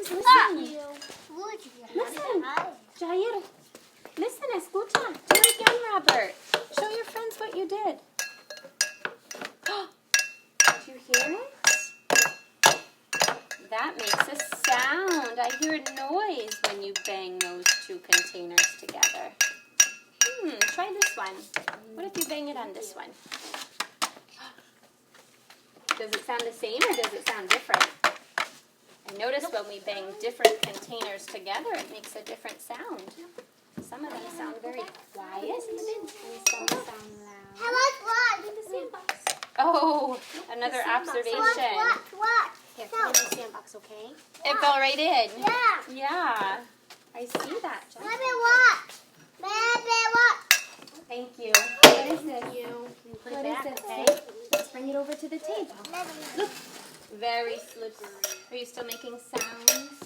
James, listen. Listen. Listen. Jair, listen, escucha. Do it again, Robert. Show your friends what you did. Did you hear it? That makes a sound. I hear a noise when you bang those two containers together. Try this one. What if you bang it on this one? Does it sound the same or does it sound different? I notice when we bang different containers together, it makes a different sound. Some of them sound very quiet and some sound loud. How much In the sandbox. Oh, another observation. What? Here, come in the sandbox, okay? It fell right in. Yeah. Yeah. I see that, Jen. Maybe what? Thank you. What is this? Put What it is back, this? okay? Let's bring it over to the table. Look. Very slippery. Are you still making sounds?